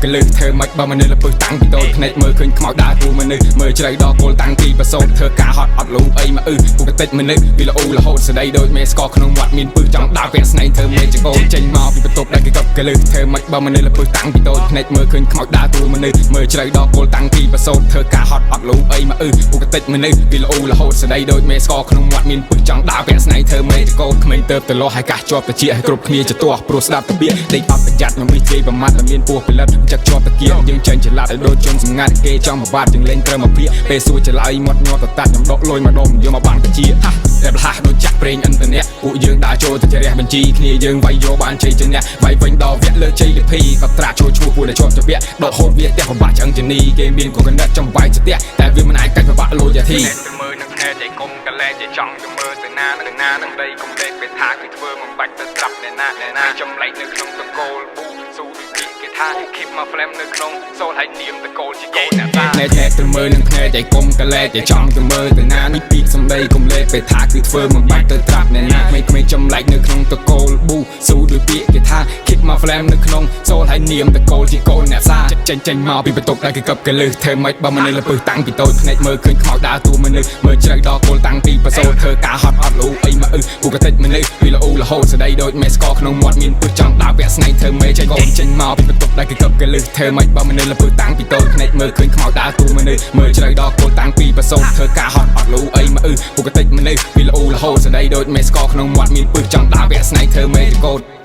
កលឹះធ្វើមិនបើមនុស្សលពឹសតាំងពីតូចភ្នែកមើលឃើញខ្មោចដើរទូមនុស្សមើលជ្រៅដល់គោលតាំងពីប្រសូតធ្វើការហត់អត់លូអីមកពុកតិចមនុស្សពីល្អរហូតស្ដីដូចមេស្កក្នុងវត្តមានពឹសចង់ដើរពាក់ស្នែងធ្វើមេចកូនចេញមកពីបន្ទប់ដែលគេកប់កលឹះធ្វើមិនបើមនុស្សលពឹសតាំងពីតូចភ្នែកមើលឃើញខ្មោចដើរទូមនុស្សមើលជ្រៅដល់គោលតាំងពីប្រសូតធ្វើការហត់អត់លូអីមកពុកតិចមនុស្សពីល្អរហូតស្ដីដូចមេស្កក្នុងវត្តមានពឹសចង់ដើរពាក់ស្នែងធ្វើមេចកូនក្មេងទៅទៅលោះឲ្យកាសជាប់តិចឲ្យគ្រប់គ្នាជាទាស់ព្រោះស្ដាប់តាពីដេកអត់ប្រយ័ត្នមិនវិជ័យប្រមាថតែមានពោះផលិតចាក់ជាប់តាគៀយើងចេញច្រឡាត់ឲ្យដូចជនសម្ងាត់គេចង់បបាត់យើងលេងត្រូវមកព្រាពេលសួរច្រឡៃមាត់ញាត់ទៅតាត់ខ្ញុំដកលុយមកដុំយកមកបានកាជាតែប្រហាស់ដូចចាក់ប្រេងអ៊ីនធឺណិតពួកយើងដើរចូលទៅរះបញ្ជីគ្នាយើងវាយយកបានជ័យជំនះវាយវិញដល់វគ្គលើជ័យលិភីក៏ត្រាក់ចូលឈ្មោះពួកដែលជាប់ជាពាក់ដកហូតវាផ្ទះប្របាក់ឆ្អឹងជនីគេមានកកណិតចំវាយស្ទះតែវាមិនអាចកាច់ប្របាក់លុយយ៉ាធីមើលនឹងខែចៃគុំកលែចៃចង់ទៅមើលទៅណានឹងដីគុំលេខពេលថាគឺធ្វើមិនបាច់ទៅស្ដាប់អ្នកណាចម្លែកនៅក្នុងតកូលប៊ូស៊ូពីពីគេថា keep my flame នៅក្នុងសូលហើយនាមតកូលជាកូនអ្នកតាអ្នកទៅមើលនឹងខែចៃគុំកលែចៃចង់ទៅមើលទៅណានេះពីសំដីគុំលេខពេលថាគឺធ្វើមិនបាច់ទៅត្រាប់អ្នកណាក្មេងចម្លែកនៅក្នុងតកូលប៊ូស៊ូដូចពាក្យគេថា keep my flame នៅក្នុងសូលហើយនាមតកូលជាកូនអ្នកតាចេញមកពីបន្ទប់ដែលគេកឹបកលឹះធ្វើមិនបើមនុស្សលពឹសតាំងពីតូចភ្នែកមើលឃើញខ្មោចដើរតួមនុស្សមើលជ្រៅដល់គោលតាំងពីប្រសូតធ្វើការហត់អត់លូអីមកពុកតិចមនុស្សពីល្អរហូតស្ដីដូចមេស្កក្នុងមាត់មានពឹសចង់ដើរពាក់ស្នែងធ្វើមេចៃកូនចេញមកពីបន្ទប់ដែលគេកឹបកលឹះធ្វើមិនបើមនុស្សលពឹសតាំងពីតូចភ្នែកមើលឃើញខ្មោចដើរតួមនុស្សមើលជ្រៅដល់គោលតាំងពីប្រសូតធ្វើការហត់អត់លូអីមកពុកតិចមនុស្សពីល្អរហូតស្ដីដូចមេស្កក្នុងមាត់មានពឹសចង់ដើរពាក់ស្នែងធ្វើមេចៃកូន